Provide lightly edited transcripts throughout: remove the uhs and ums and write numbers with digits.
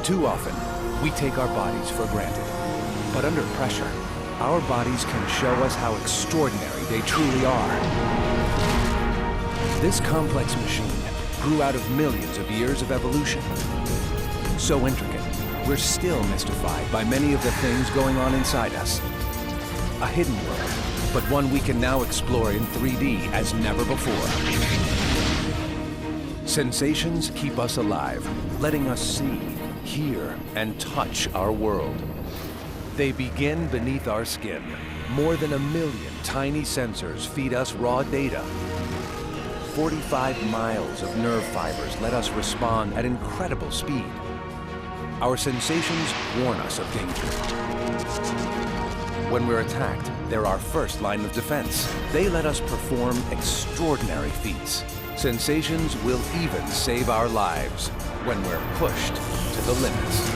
Too often, we take our bodies for granted. But under pressure, our bodies can show us how extraordinary they truly are. This complex machine grew out of millions of years of evolution. So intricate, we're still mystified by many of the things going on inside us. A hidden world, but one we can now explore in 3D as never before. Sensations keep us alive, letting us see, hear, and touch our world. They begin beneath our skin. More than 1 million tiny sensors feed us raw data. 45 miles of nerve fibers let us respond at incredible speed. Our sensations warn us of danger. When we're attacked, they're our first line of defense. They let us perform extraordinary feats. Sensations will even save our lives when we're pushed to the limits.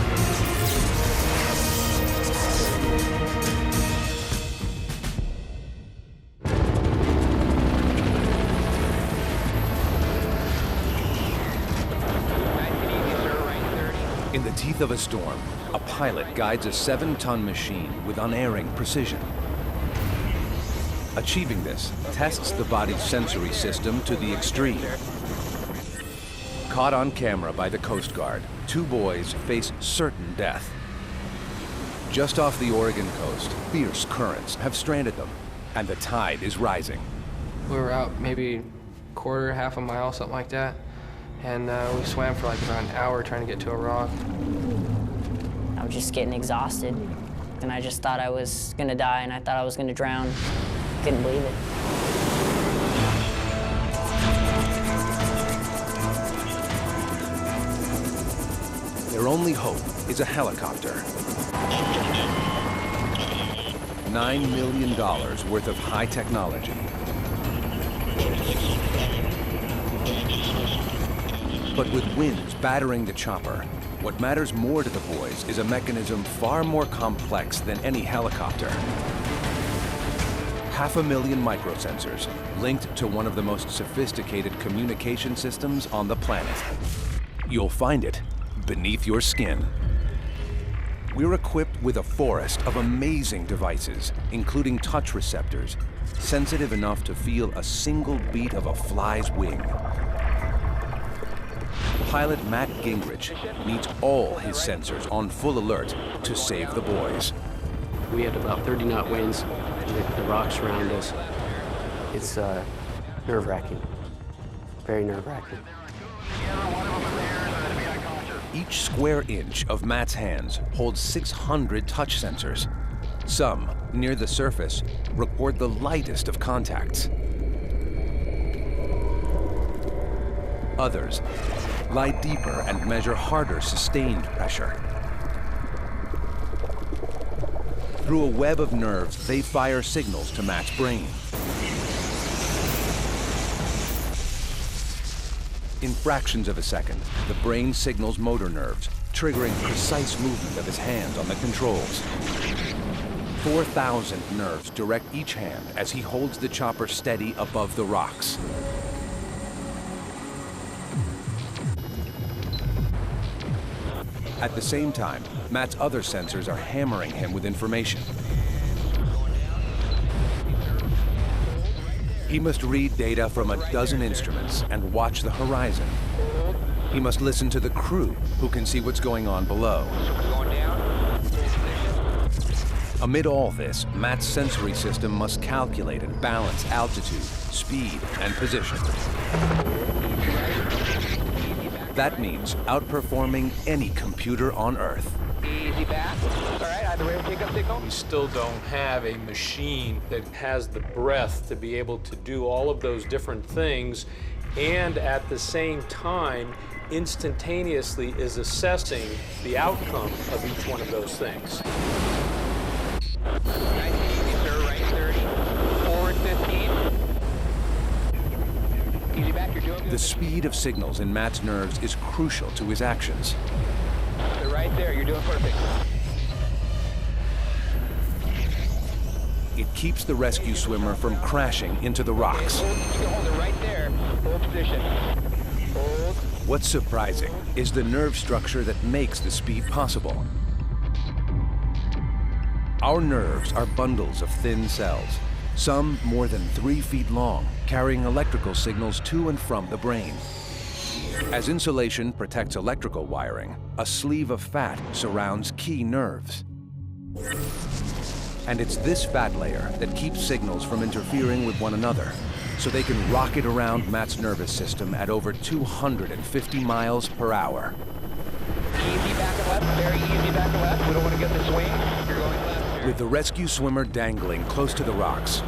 In the teeth of a storm, a pilot guides a 7-ton machine with unerring precision. Achieving this tests the body's sensory system to the extreme. Caught on camera by the Coast Guard, 2 boys face certain death. Just off the Oregon coast, fierce currents have stranded them, and the tide is rising. We were out maybe quarter, half a mile, something like that. And we swam for like about an hour trying to get to a rock. I was just getting exhausted. And I just thought I was gonna die, and I thought I was gonna drown. Couldn't believe it. Their only hope is a helicopter. $9 million worth of high technology. But with winds battering the chopper, what matters more to the boys is a mechanism far more complex than any helicopter. 500,000 microsensors linked to one of the most sophisticated communication systems on the planet. You'll find it beneath your skin. We're equipped with a forest of amazing devices, including touch receptors, sensitive enough to feel a single beat of a fly's wing. Pilot Matt Gingrich needs all his sensors on full alert to save the boys. We had about 30-knot winds, the rocks around us. It's nerve-wracking, very nerve-wracking. Each square inch of Matt's hands holds 600 touch sensors. Some, near the surface, record the lightest of contacts. Others lie deeper and measure harder sustained pressure. Through a web of nerves, they fire signals to Matt's brain. In fractions of a second, the brain signals motor nerves, triggering precise movement of his hands on the controls. 4,000 nerves direct each hand as he holds the chopper steady above the rocks. At the same time, Matt's other sensors are hammering him with information. He must read data from a dozen instruments and watch the horizon. He must listen to the crew, who can see what's going on below. Amid all this, Matt's sensory system must calculate and balance altitude, speed, and position. That means outperforming any computer on Earth. Easy back. All right, either way, take up signal. We still don't have a machine that has the breadth to be able to do all of those different things and at the same time instantaneously is assessing the outcome of each one of those things. Nice and easy, sir. Right 30. Forward 15. Easy back, you're doing good. The speed of signals in Matt's nerves is crucial to his actions. They're right there, you're doing perfect. It keeps the rescue swimmer from crashing into the rocks. You can hold it right there. Hold position. Hold. What's surprising is the nerve structure that makes the speed possible. Our nerves are bundles of thin cells, some more than 3 feet long, carrying electrical signals to and from the brain. As insulation protects electrical wiring, a sleeve of fat surrounds key nerves. And it's this fat layer that keeps signals from interfering with one another, so they can rocket around Matt's nervous system at over 250 miles per hour. Easy back and left, very easy back and left. We don't want to get the swing. You're going left. With the rescue swimmer dangling close to the rocks,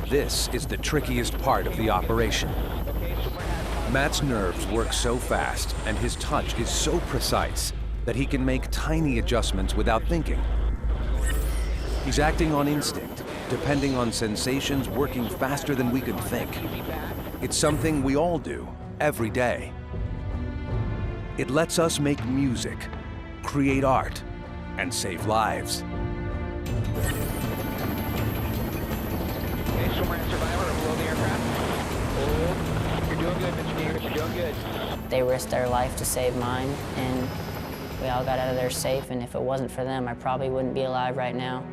this is the trickiest part of the operation. Matt's nerves work so fast and his touch is so precise that he can make tiny adjustments without thinking. He's acting on instinct, depending on sensations working faster than we could think. It's something we all do, every day. It lets us make music, create art, and save lives. Okay, swimmer and survivor are below the aircraft. Hold. You're doing good, Mr. Davis. You're doing good. They risked their life to save mine, and we all got out of there safe, and if it wasn't for them, I probably wouldn't be alive right now.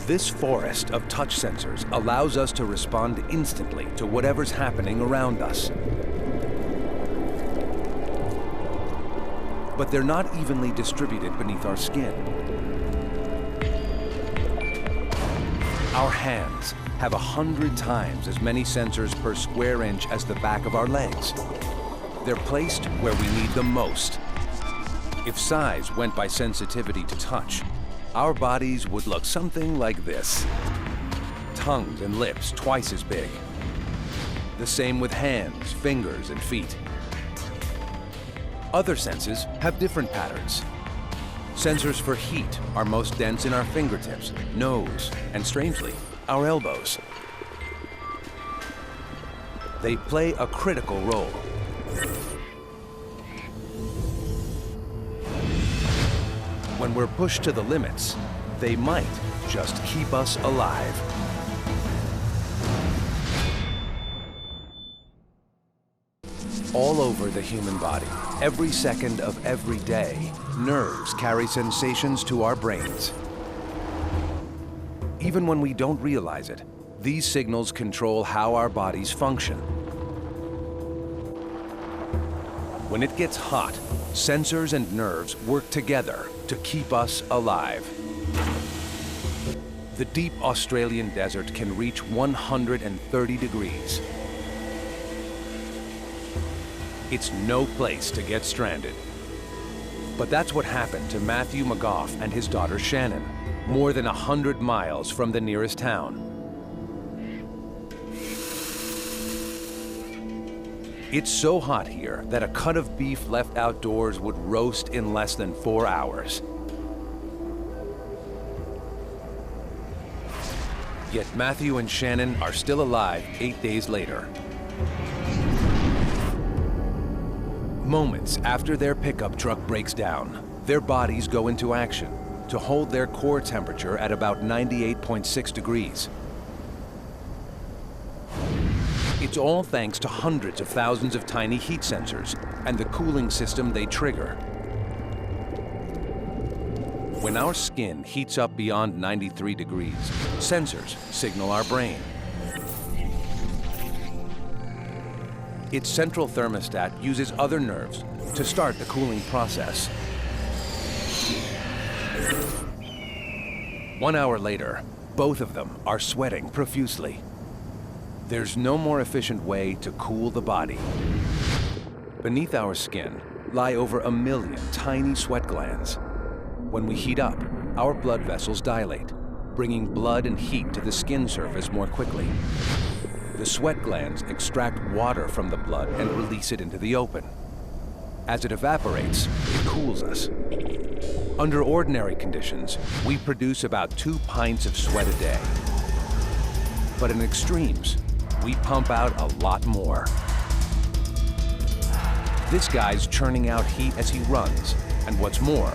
This forest of touch sensors allows us to respond instantly to whatever's happening around us. But they're not evenly distributed beneath our skin. Our hands have 100 times as many sensors per square inch as the back of our legs. They're placed where we need them most. If size went by sensitivity to touch, our bodies would look something like this. Tongues and lips twice as big. The same with hands, fingers, and feet. Other senses have different patterns. Sensors for heat are most dense in our fingertips, nose, and strangely, our elbows. They play a critical role. When we're pushed to the limits, they might just keep us alive. All over the human body, every second of every day, nerves carry sensations to our brains. Even when we don't realize it, these signals control how our bodies function. When it gets hot, sensors and nerves work together to keep us alive. The deep Australian desert can reach 130 degrees. It's no place to get stranded. But that's what happened to Matthew McGough and his daughter Shannon, more than 100 miles from the nearest town. It's so hot here that a cut of beef left outdoors would roast in less than 4 hours. Yet Matthew and Shannon are still alive 8 days later. Moments after their pickup truck breaks down, their bodies go into action to hold their core temperature at about 98.6 degrees. It's all thanks to hundreds of thousands of tiny heat sensors and the cooling system they trigger. When our skin heats up beyond 93 degrees, sensors signal our brain. Its central thermostat uses other nerves to start the cooling process. 1 hour later, both of them are sweating profusely. There's no more efficient way to cool the body. Beneath our skin lie over 1 million tiny sweat glands. When we heat up, our blood vessels dilate, bringing blood and heat to the skin surface more quickly. The sweat glands extract water from the blood and release it into the open. As it evaporates, it cools us. Under ordinary conditions, we produce about 2 pints of sweat a day. But in extremes, we pump out a lot more. This guy's churning out heat as he runs, and what's more,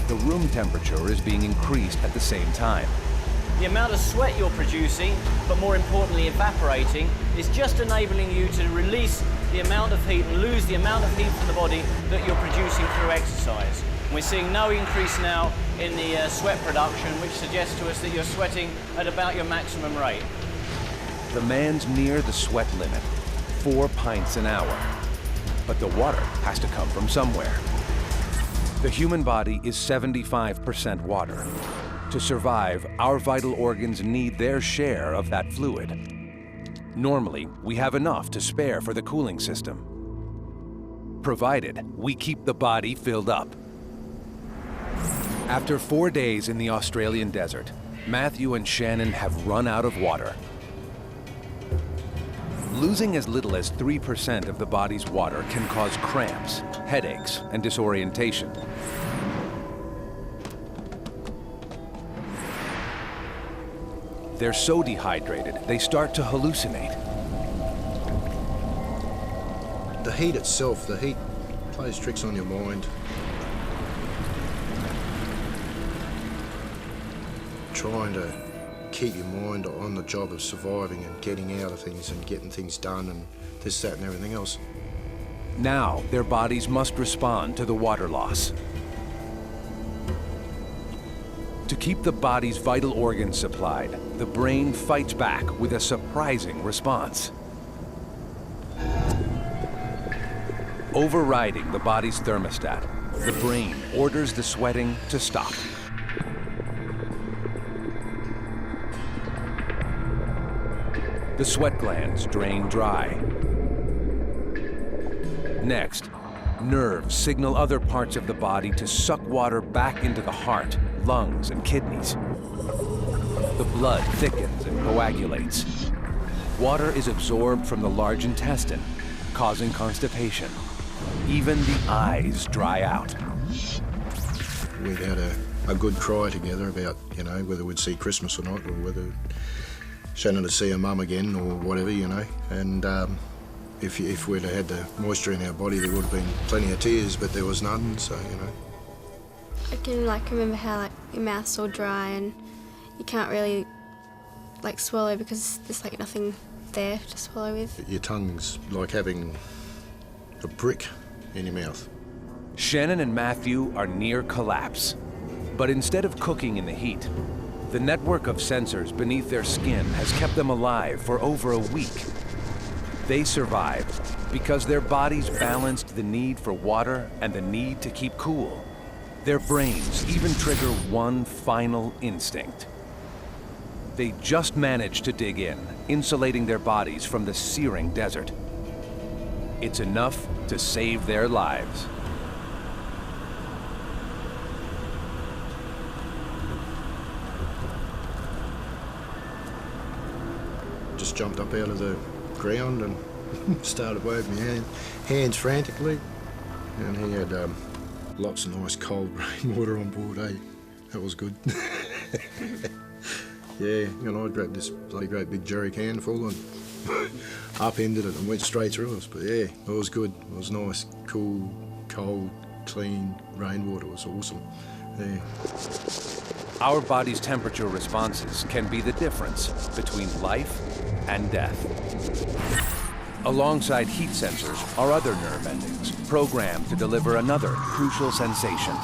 the room temperature is being increased at the same time. The amount of sweat you're producing, but more importantly evaporating, is just enabling you to release the amount of heat and lose the amount of heat from the body that you're producing through exercise. We're seeing no increase now in the sweat production, which suggests to us that you're sweating at about your maximum rate. The man's near the sweat limit, 4 pints an hour. But the water has to come from somewhere. The human body is 75% water. To survive, our vital organs need their share of that fluid. Normally, we have enough to spare for the cooling system, provided we keep the body filled up. After 4 days in the Australian desert, Matthew and Shannon have run out of water. Losing as little as 3% of the body's water can cause cramps, headaches, and disorientation. They're so dehydrated, they start to hallucinate. The heat itself, the heat plays tricks on your mind. Trying to keep your mind on the job of surviving and getting out of things and getting things done and this, that, and everything else. Now, their bodies must respond to the water loss. To keep the body's vital organs supplied, the brain fights back with a surprising response. Overriding the body's thermostat, the brain orders the sweating to stop. The sweat glands drain dry. Next, nerves signal other parts of the body to suck water back into the heart, lungs, and kidneys. The blood thickens and coagulates. Water is absorbed from the large intestine, causing constipation. Even the eyes dry out. We'd had a good cry together about, you know, whether we'd see Christmas or not, or whether Shannon would see her mum again or whatever, you know. And if we'd had the moisture in our body, there would have been plenty of tears, but there was none, so, you know. I can remember how your mouth's all dry and you can't really swallow because there's nothing there to swallow with. Your tongue's like having a brick in your mouth. Shannon and Matthew are near collapse. But instead of cooking in the heat, the network of sensors beneath their skin has kept them alive for over a week. They survived because their bodies balanced the need for water and the need to keep cool. Their brains even trigger one final instinct. They just managed to dig in, insulating their bodies from the searing desert. It's enough to save their lives. Just jumped up out of the ground and started waving my hands frantically. And he had lots of nice cold rainwater on board, eh? That was good. Yeah, and I grabbed this bloody great big jerry can full and upended it and went straight through us. But yeah, it was good. It was nice, cool, cold, clean rainwater. It was awesome. Yeah. Our body's temperature responses can be the difference between life and death. Alongside heat sensors are other nerve endings programmed to deliver another crucial sensation: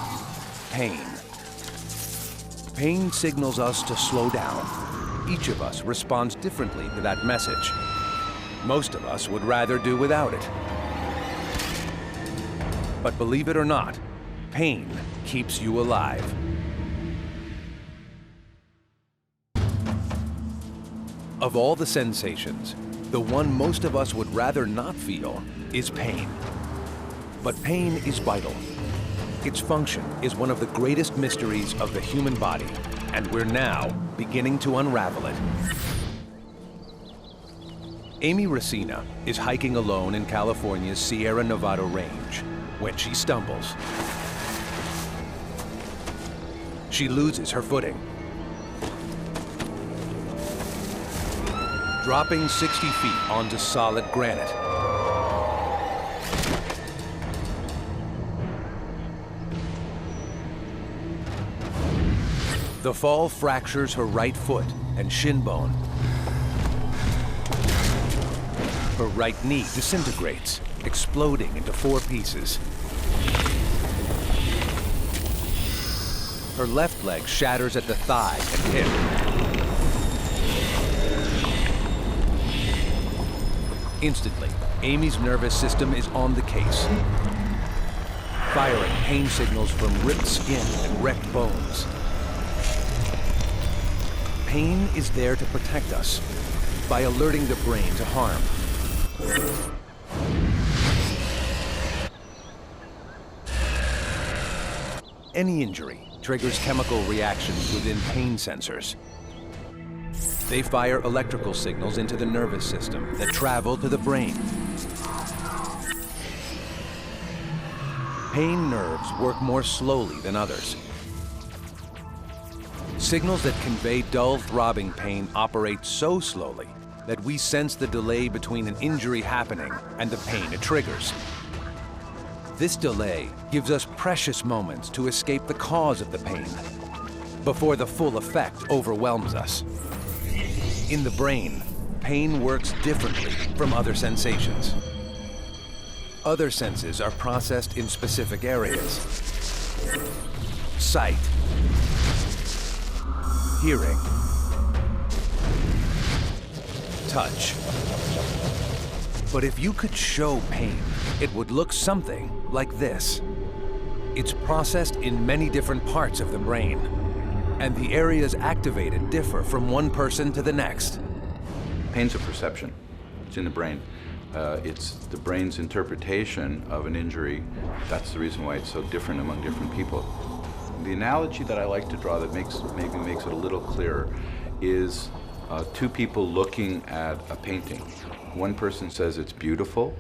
pain. Pain signals us to slow down. Each of us responds differently to that message. Most of us would rather do without it. But believe it or not, pain keeps you alive. Of all the sensations, the one most of us would rather not feel is pain. But pain is vital. Its function is one of the greatest mysteries of the human body, and we're now beginning to unravel it. Amy Racina is hiking alone in California's Sierra Nevada range when she stumbles. She loses her footing, dropping 60 feet onto solid granite. The fall fractures her right foot and shin bone. Her right knee disintegrates, exploding into 4 pieces. Her left leg shatters at the thigh and hip. Instantly, Amy's nervous system is on the case, firing pain signals from ripped skin and wrecked bones. Pain is there to protect us by alerting the brain to harm. Any injury triggers chemical reactions within pain sensors. They fire electrical signals into the nervous system that travel to the brain. Pain nerves work more slowly than others. Signals that convey dull throbbing pain operate so slowly that we sense the delay between an injury happening and the pain it triggers. This delay gives us precious moments to escape the cause of the pain before the full effect overwhelms us. In the brain, pain works differently from other sensations. Other senses are processed in specific areas. Sight, hearing, touch. But if you could show pain, it would look something like this. It's processed in many different parts of the brain, and the areas activated differ from one person to the next. Pain's a perception. It's in the brain. It's the brain's interpretation of an injury. That's the reason why it's so different among different people. The analogy that I like to draw that maybe makes it a little clearer is 2 people looking at a painting. One person says it's beautiful.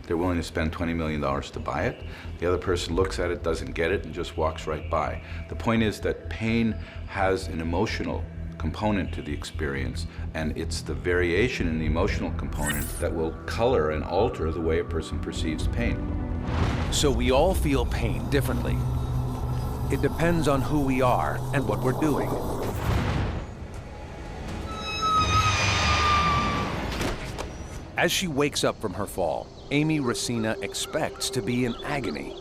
They're willing to spend $20 million to buy it. The other person looks at it, doesn't get it, and just walks right by. The point is that pain has an emotional component to the experience, and it's the variation in the emotional component that will color and alter the way a person perceives pain. So we all feel pain differently. It depends on who we are and what we're doing. As she wakes up from her fall, Amy Racina expects to be in agony.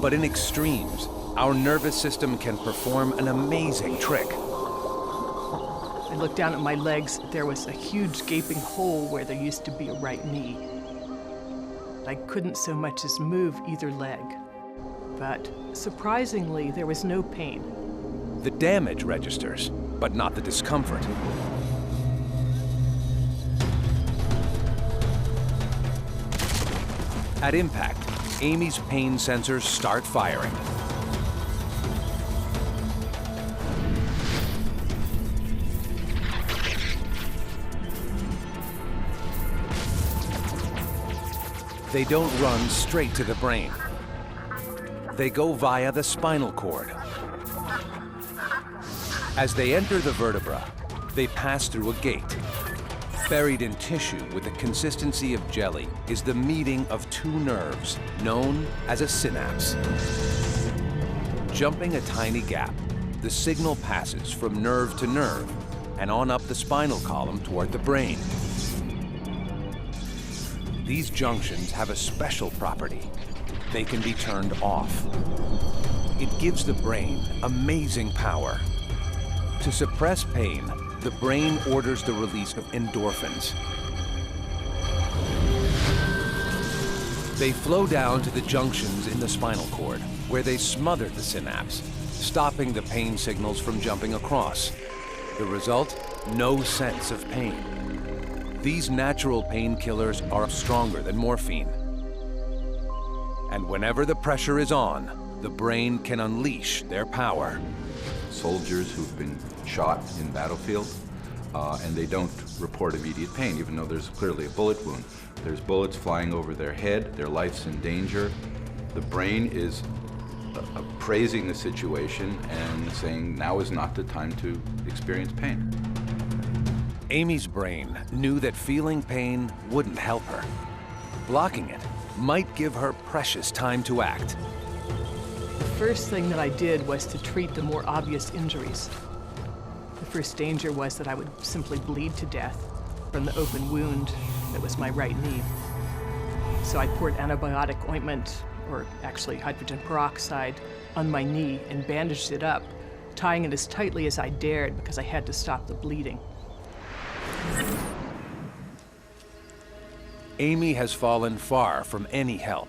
But in extremes, our nervous system can perform an amazing trick. I looked down at my legs. There was a huge gaping hole where there used to be a right knee. I couldn't so much as move either leg. But surprisingly, there was no pain. The damage registers, but not the discomfort. At impact, Amy's pain sensors start firing. They don't run straight to the brain. They go via the spinal cord. As they enter the vertebra, they pass through a gate. Buried in tissue with the consistency of jelly is the meeting of 2 nerves, known as a synapse. Jumping a tiny gap, the signal passes from nerve to nerve and on up the spinal column toward the brain. These junctions have a special property. They can be turned off. It gives the brain amazing power. To suppress pain, the brain orders the release of endorphins. They flow down to the junctions in the spinal cord, where they smother the synapse, stopping the pain signals from jumping across. The result? No sense of pain. These natural painkillers are stronger than morphine. And whenever the pressure is on, the brain can unleash their power. Soldiers who've been shot in battlefield, and they don't report immediate pain, even though there's clearly a bullet wound. There's bullets flying over their head, their life's in danger. The brain is appraising the situation and saying, now is not the time to experience pain. Amy's brain knew that feeling pain wouldn't help her. Blocking it might give her precious time to act. first thing that I did was to treat the more obvious injuries. The first danger was that I would simply bleed to death from the open wound that was my right knee. So I poured antibiotic ointment, or actually hydrogen peroxide, on my knee and bandaged it up, tying it as tightly as I dared because I had to stop the bleeding. Amy has fallen far from any help.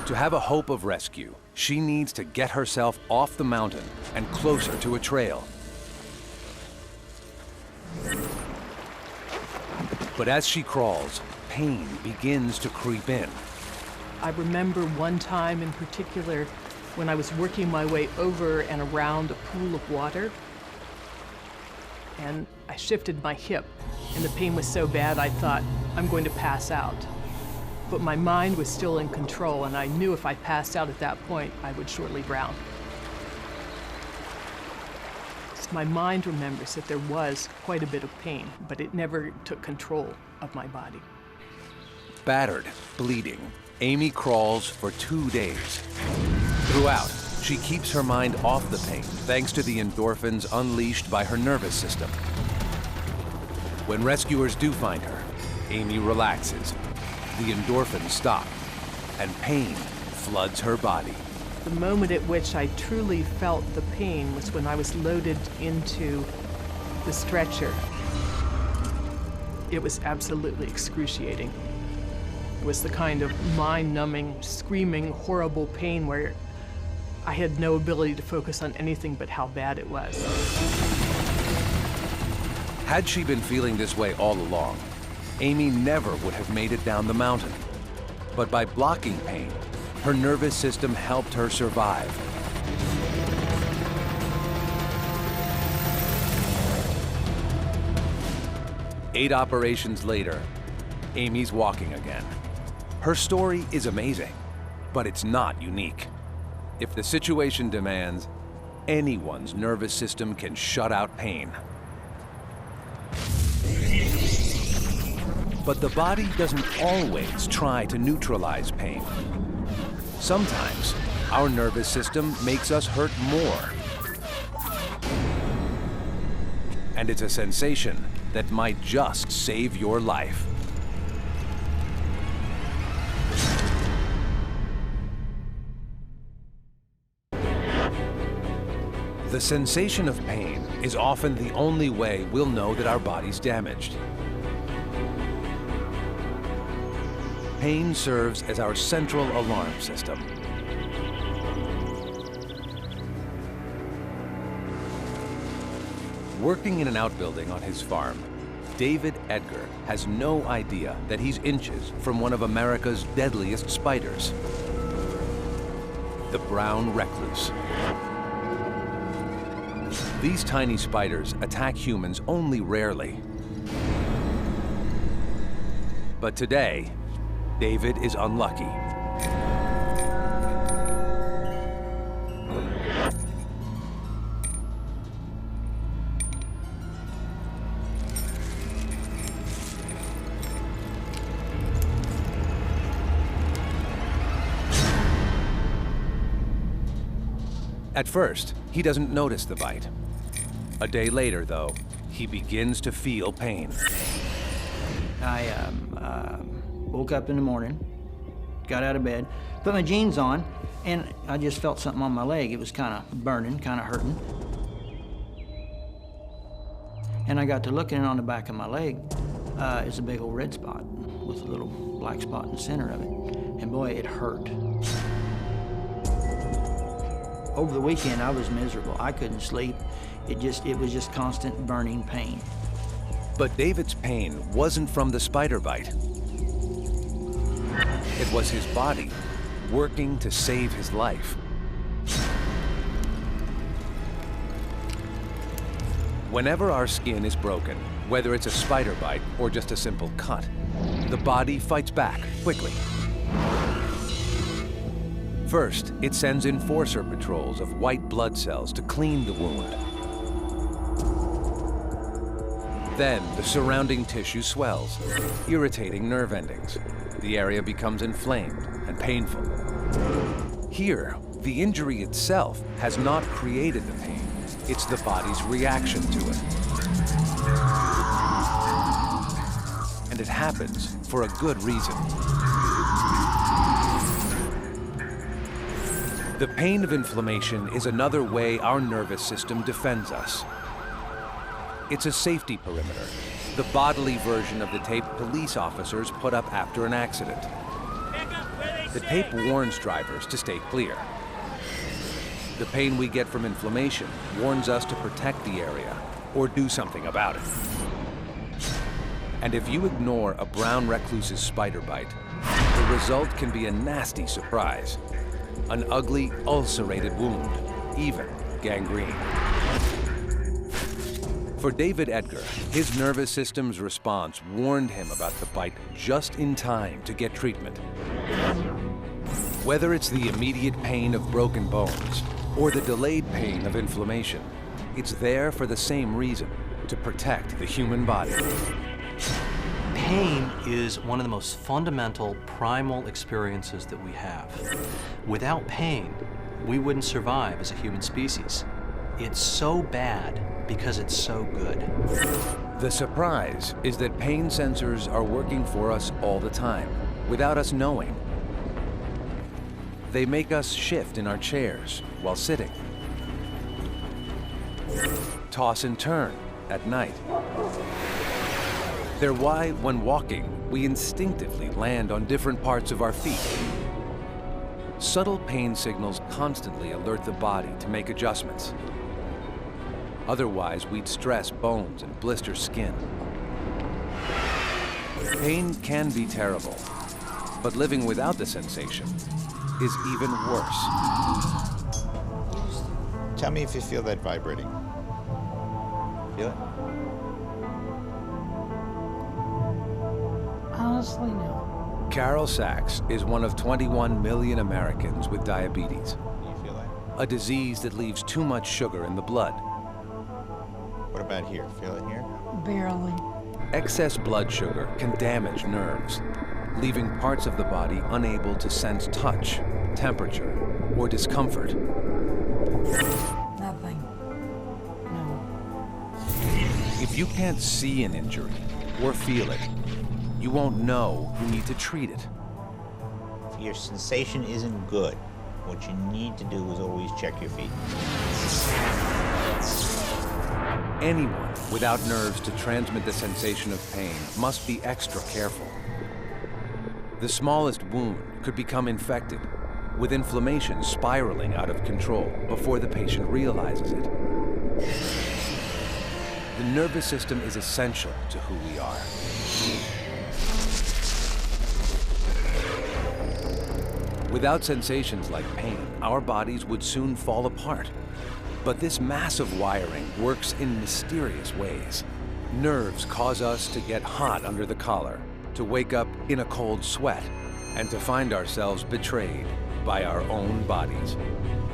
To have a hope of rescue, she needs to get herself off the mountain and closer to a trail. But as she crawls, pain begins to creep in. I remember one time in particular when I was working my way over and around a pool of water, and I shifted my hip, and the pain was so bad I thought, I'm going to pass out. But my mind was still in control, and I knew if I passed out at that point, I would shortly drown. So my mind remembers that there was quite a bit of pain, but it never took control of my body. Battered, bleeding, Amy crawls for 2 days. Throughout, she keeps her mind off the pain thanks to the endorphins unleashed by her nervous system. When rescuers do find her, Amy relaxes. The endorphins stop, and pain floods her body. The moment at which I truly felt the pain was when I was loaded into the stretcher. It was absolutely excruciating. It was the kind of mind-numbing, screaming, horrible pain where I had no ability to focus on anything but how bad it was. Had she been feeling this way all along, Amy never would have made it down the mountain. But by blocking pain, her nervous system helped her survive. Eight operations later, Amy's walking again. Her story is amazing, but it's not unique. If the situation demands, anyone's nervous system can shut out pain. But the body doesn't always try to neutralize pain. Sometimes, our nervous system makes us hurt more. And it's a sensation that might just save your life. The sensation of pain is often the only way we'll know that our body's damaged. Pain serves as our central alarm system. Working in an outbuilding on his farm, David Edgar has no idea that he's inches from one of America's deadliest spiders, the brown recluse. These tiny spiders attack humans only rarely. But today, David is unlucky. At first, he doesn't notice the bite. A day later, though, he begins to feel pain. I woke up in the morning, got out of bed, put my jeans on, and I just felt something on my leg. It was kind of burning, kind of hurting. And I got to looking on the back of my leg. It's a big old red spot with a little black spot in the center of it. And boy, it hurt. Over the weekend, I was miserable. I couldn't sleep. It was just constant burning pain. But David's pain wasn't from the spider bite. It was his body working to save his life. Whenever our skin is broken, whether it's a spider bite or just a simple cut, the body fights back quickly. First, it sends enforcer patrols of white blood cells to clean the wound. Then, the surrounding tissue swells, irritating nerve endings. The area becomes inflamed and painful. Here, The injury itself has not created the pain. It's the body's reaction to it. And it happens for a good reason. The pain of inflammation is another way our nervous system defends us. It's a safety perimeter, the bodily version of the tape police officers put up after an accident. The tape warns drivers to stay clear. The pain we get from inflammation warns us to protect the area or do something about it. And if you ignore a brown recluse's spider bite, the result can be a nasty surprise. An ugly, ulcerated wound, even gangrene. For David Edgar, his nervous system's response warned him about the bite just in time to get treatment. Whether it's the immediate pain of broken bones or the delayed pain of inflammation, it's there for the same reason, to protect the human body. Pain is one of the most fundamental, primal experiences that we have. Without pain, we wouldn't survive as a human species. It's so bad because it's so good. The surprise is that pain sensors are working for us all the time, without us knowing. They make us shift in our chairs while sitting, toss and turn at night. They're why, when walking, we instinctively land on different parts of our feet. Subtle pain signals constantly alert the body to make adjustments. Otherwise, we'd stress bones and blister skin. Pain can be terrible, but living without the sensation is even worse. Tell me if you feel that vibrating. Feel it? Honestly, no. Carol Sachs is one of 21 million Americans with diabetes, You feel that? a disease that leaves too much sugar in the blood. What about here? Feel it here? Barely. Excess blood sugar can damage nerves, leaving parts of the body unable to sense touch, temperature, or discomfort. Nothing. No. If you can't see an injury or feel it, you won't know you need to treat it. If your sensation isn't good, what you need to do is always check your feet. Anyone without nerves to transmit the sensation of pain must be extra careful. The smallest wound could become infected, with inflammation spiraling out of control before the patient realizes it. The nervous system is essential to who we are. Without sensations like pain, our bodies would soon fall apart. But this massive wiring works in mysterious ways. Nerves cause us to get hot under the collar, to wake up in a cold sweat, and to find ourselves betrayed by our own bodies.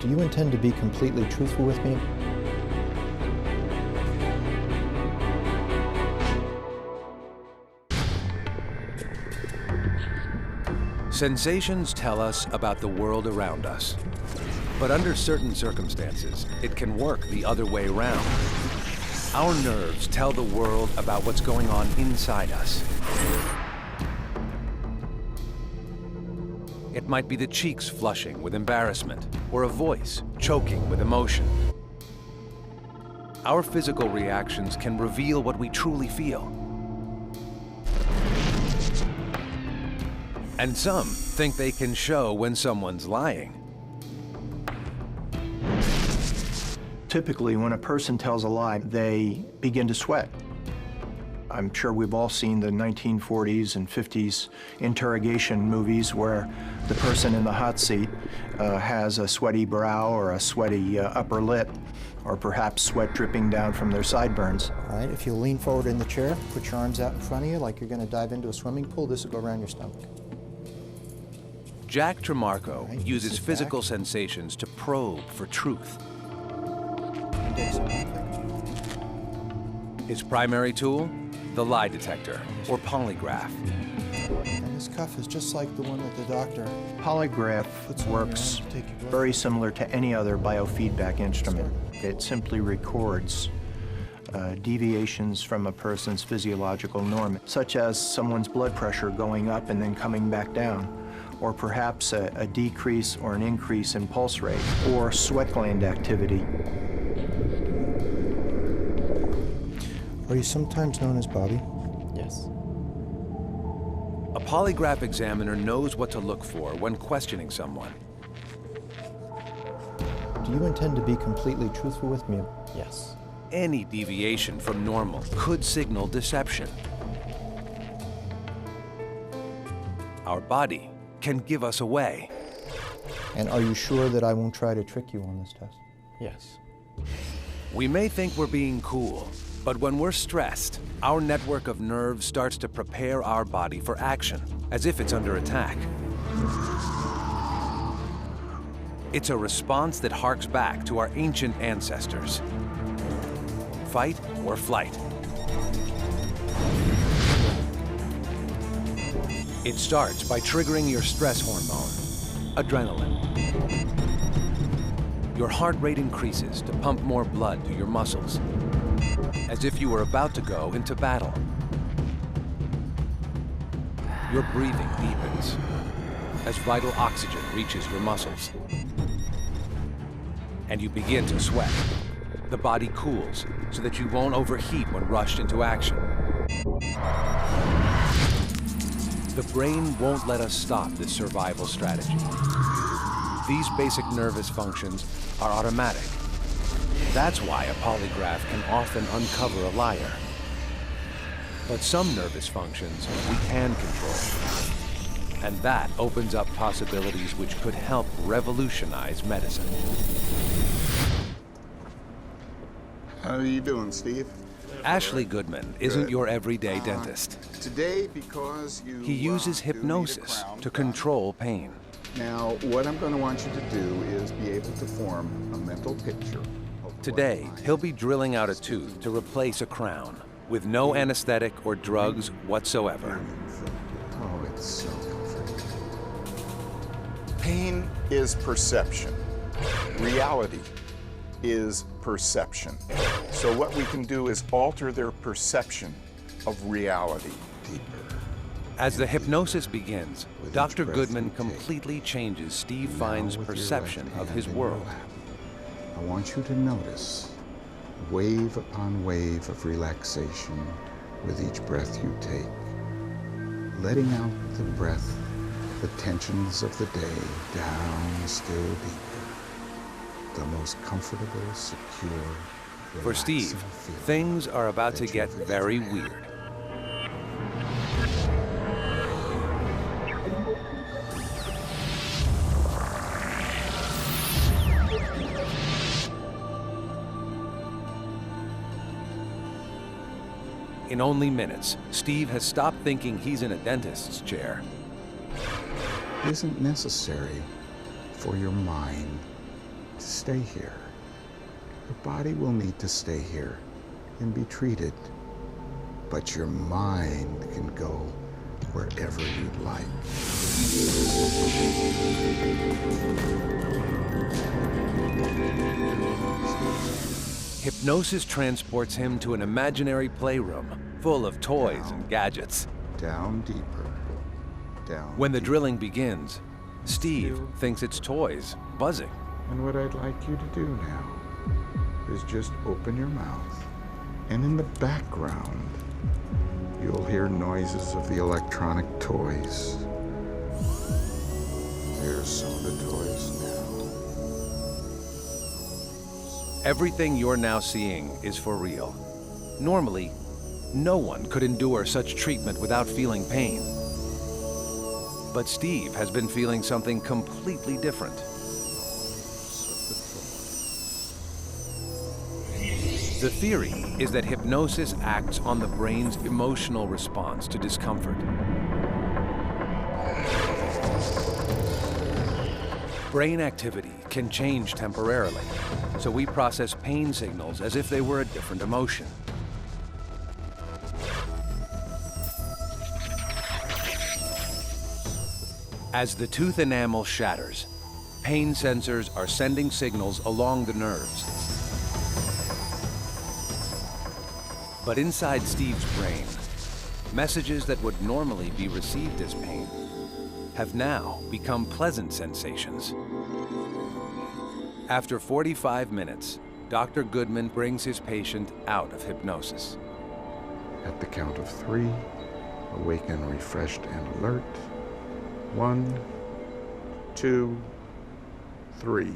Do you intend to be completely truthful with me? Sensations tell us about the world around us. But under certain circumstances, it can work the other way around. Our nerves tell the world about what's going on inside us. It might be the cheeks flushing with embarrassment, or a voice choking with emotion. Our physical reactions can reveal what we truly feel. And some think they can show when someone's lying. Typically, when a person tells a lie, they begin to sweat. I'm sure we've all seen the 1940s and 50s interrogation movies where the person in the hot seat has a sweaty brow or a sweaty upper lip, or perhaps sweat dripping down from their sideburns. All right, if you lean forward in the chair, put your arms out in front of you like you're going to dive into a swimming pool, this will go around your stomach. Jack Tremarco uses physical sensations to probe for truth. His primary tool? The lie detector, or polygraph. And this cuff is just like the one that the doctor... Polygraph works very similar to any other biofeedback instrument. It simply records deviations from a person's physiological norm, such as someone's blood pressure going up and then coming back down, or perhaps a decrease or an increase in pulse rate, or sweat gland activity. Are you sometimes known as Bobby? Yes. A polygraph examiner knows what to look for when questioning someone. Do you intend to be completely truthful with me? Yes. Any deviation from normal could signal deception. Our body can give us away. And are you sure that I won't try to trick you on this test? Yes. We may think we're being cool, but when we're stressed, our network of nerves starts to prepare our body for action, as if it's under attack. It's a response that harks back to our ancient ancestors. Fight or flight. It starts by triggering your stress hormone, adrenaline. Your heart rate increases to pump more blood to your muscles, as if you were about to go into battle. Your breathing deepens as vital oxygen reaches your muscles. And you begin to sweat. The body cools so that you won't overheat when rushed into action. The brain won't let us stop this survival strategy. These basic nervous functions are automatic. That's why a polygraph can often uncover a liar. But some nervous functions we can control. And that opens up possibilities which could help revolutionize medicine. How are you doing, Steve? Ashley Goodman isn't your everyday dentist. Today, because you He uses hypnosis to control pain. Now, what I'm going to want you to do is be able to form a mental picture. Today, he'll be drilling out a tooth to replace a crown with no anesthetic or drugs whatsoever. Oh, it's so comforting. Pain is perception. Reality is perception. So what we can do is alter their perception of reality. Deeper. As the hypnosis begins, Dr. Goodman completely changes Steve Fine's perception of his world. I want you to notice wave upon wave of relaxation with each breath you take. Letting out the breath, the tensions of the day down still deeper. The most comfortable, secure, For Steve, things are about to get very weird. In only minutes, Steve has stopped thinking he's in a dentist's chair. Isn't necessary for your mind to stay here. Your body will need to stay here and be treated, but your mind can go wherever you'd like. Hypnosis transports him to an imaginary playroom full of toys and gadgets. Down deeper, down. When the drilling begins, Steve thinks it's toys buzzing. And what I'd like you to do now is just open your mouth, and in the background, you'll hear noises of the electronic toys. There's some of the toys now. Everything you're now seeing is for real. Normally, no one could endure such treatment without feeling pain. But Steve has been feeling something completely different. The theory is that hypnosis acts on the brain's emotional response to discomfort. Brain activity can change temporarily, so we process pain signals as if they were a different emotion. As the tooth enamel shatters, pain sensors are sending signals along the nerves. But inside Steve's brain, messages that would normally be received as pain have now become pleasant sensations. After 45 minutes, Dr. Goodman brings his patient out of hypnosis. At the count of 3, awaken refreshed and alert. 1, 2, 3.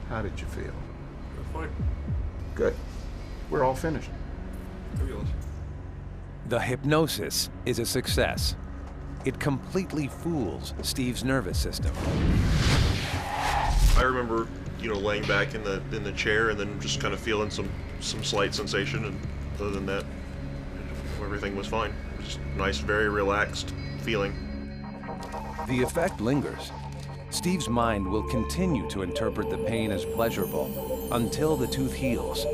How did you feel? Fine. Good. We're all finished. The hypnosis is a success. It completely fools Steve's nervous system. I remember, laying back in the chair and then just kind of feeling some slight sensation, and other than that, everything was fine. It was just nice, very relaxed feeling. The effect lingers. Steve's mind will continue to interpret the pain as pleasurable until the tooth heals.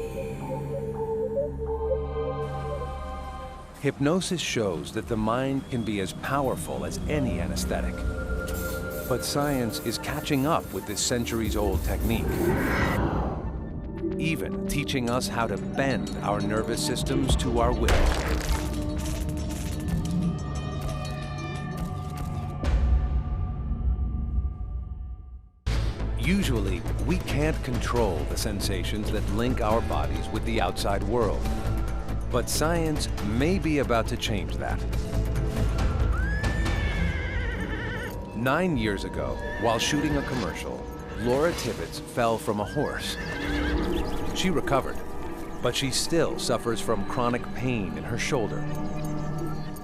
Hypnosis shows that the mind can be as powerful as any anesthetic. But science is catching up with this centuries-old technique, even teaching us how to bend our nervous systems to our will. Usually, we can't control the sensations that link our bodies with the outside world. But science may be about to change that. 9 years ago, while shooting a commercial, Laura Tibbetts fell from a horse. She recovered, but she still suffers from chronic pain in her shoulder.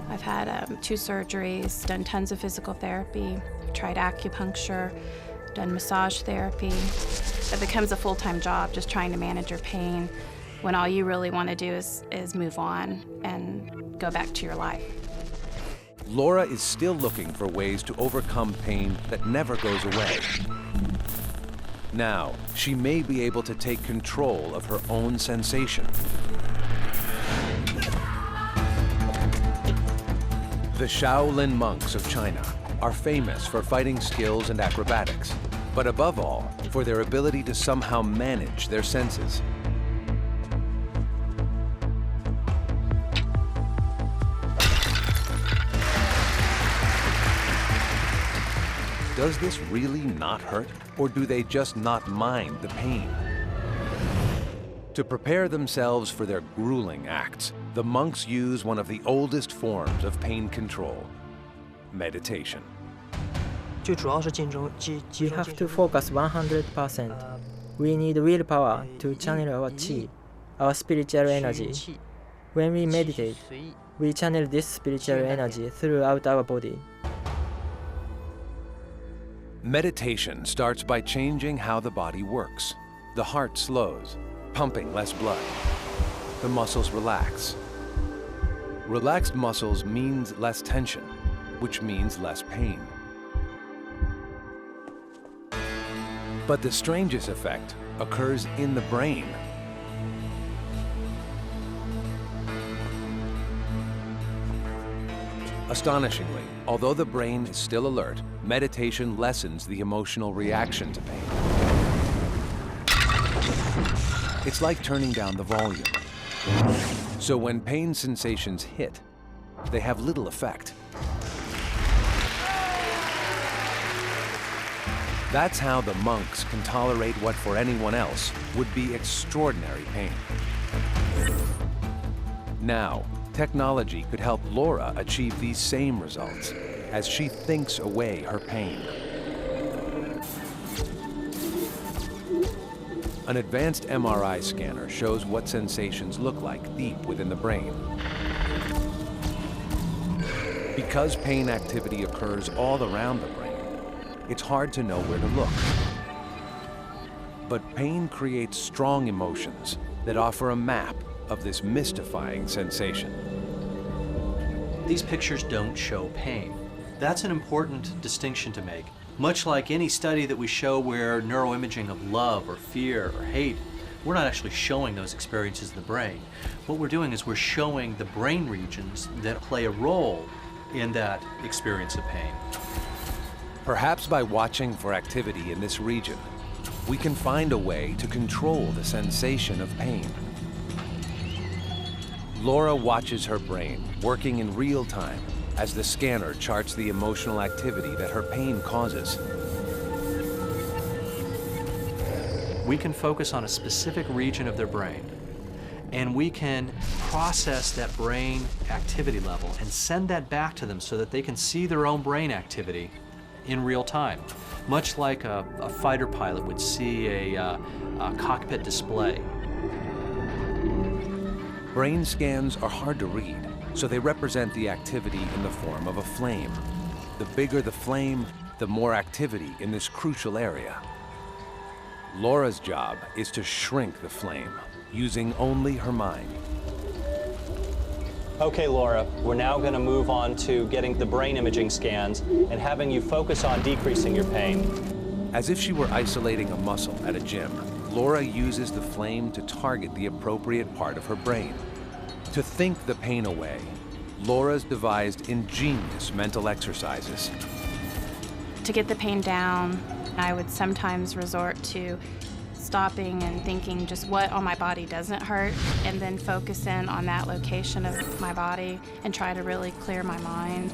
I've had 2 surgeries, done tons of physical therapy, tried acupuncture, done massage therapy. It becomes a full-time job just trying to manage your pain when all you really want to do is move on and go back to your life. Laura is still looking for ways to overcome pain that never goes away. Now, she may be able to take control of her own sensation. The Shaolin monks of China are famous for fighting skills and acrobatics, but above all, for their ability to somehow manage their senses. Does this really not hurt, or do they just not mind the pain? To prepare themselves for their grueling acts, the monks use one of the oldest forms of pain control, meditation. You have to focus 100%. We need willpower to channel our chi, our spiritual energy. When we meditate, we channel this spiritual energy throughout our body. Meditation starts by changing how the body works. The heart slows, pumping less blood. The muscles relax. Relaxed muscles means less tension, which means less pain. But the strangest effect occurs in the brain. Astonishingly, although the brain is still alert, meditation lessens the emotional reaction to pain. It's like turning down the volume. So when pain sensations hit, they have little effect. That's how the monks can tolerate what for anyone else would be extraordinary pain. Now, technology could help Laura achieve these same results as she thinks away her pain. An advanced MRI scanner shows what sensations look like deep within the brain. Because pain activity occurs all around the brain, it's hard to know where to look. But pain creates strong emotions that offer a map of this mystifying sensation. These pictures don't show pain. That's an important distinction to make. Much like any study that we show where neuroimaging of love or fear or hate, we're not actually showing those experiences in the brain. What we're doing is we're showing the brain regions that play a role in that experience of pain. Perhaps by watching for activity in this region, we can find a way to control the sensation of pain. Laura watches her brain working in real time as the scanner charts the emotional activity that her pain causes. We can focus on a specific region of their brain, and we can process that brain activity level and send that back to them so that they can see their own brain activity in real time, much like a fighter pilot would see a cockpit display. Brain scans are hard to read, so they represent the activity in the form of a flame. The bigger the flame, the more activity in this crucial area. Laura's job is to shrink the flame, using only her mind. Okay, Laura, we're now going to move on to getting the brain imaging scans and having you focus on decreasing your pain. As if she were isolating a muscle at a gym, Laura uses the flame to target the appropriate part of her brain. To think the pain away, Laura's devised ingenious mental exercises. To get the pain down, I would sometimes resort to stopping and thinking just what on my body doesn't hurt, and then focus in on that location of my body and try to really clear my mind.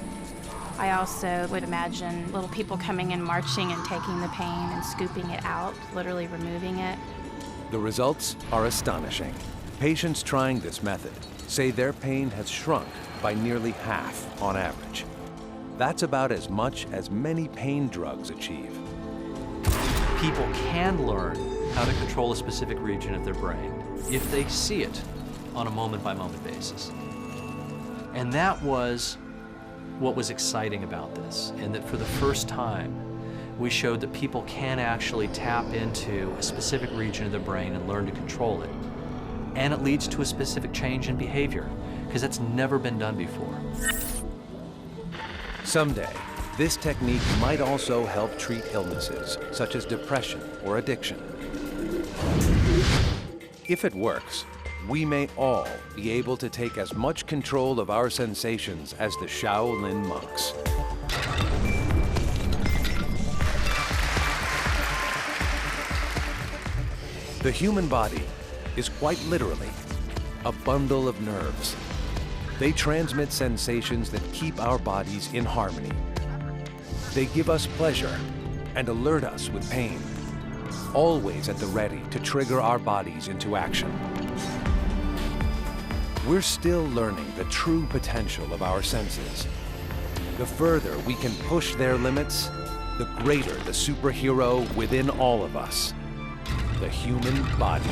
I also would imagine little people coming in, marching and taking the pain and scooping it out, literally removing it. The results are astonishing. Patients trying this method say their pain has shrunk by nearly half on average. That's about as much as many pain drugs achieve. People can learn how to control a specific region of their brain if they see it on a moment-by-moment basis. And that was what was exciting about this, and that for the first time, we showed that people can actually tap into a specific region of their brain and learn to control it. And it leads to a specific change in behavior, because that's never been done before. Someday, this technique might also help treat illnesses such as depression or addiction. If it works, we may all be able to take as much control of our sensations as the Shaolin monks. The human body is quite literally a bundle of nerves. They transmit sensations that keep our bodies in harmony. They give us pleasure and alert us with pain, always at the ready to trigger our bodies into action. We're still learning the true potential of our senses. The further we can push their limits, the greater the superhero within all of us, the human body.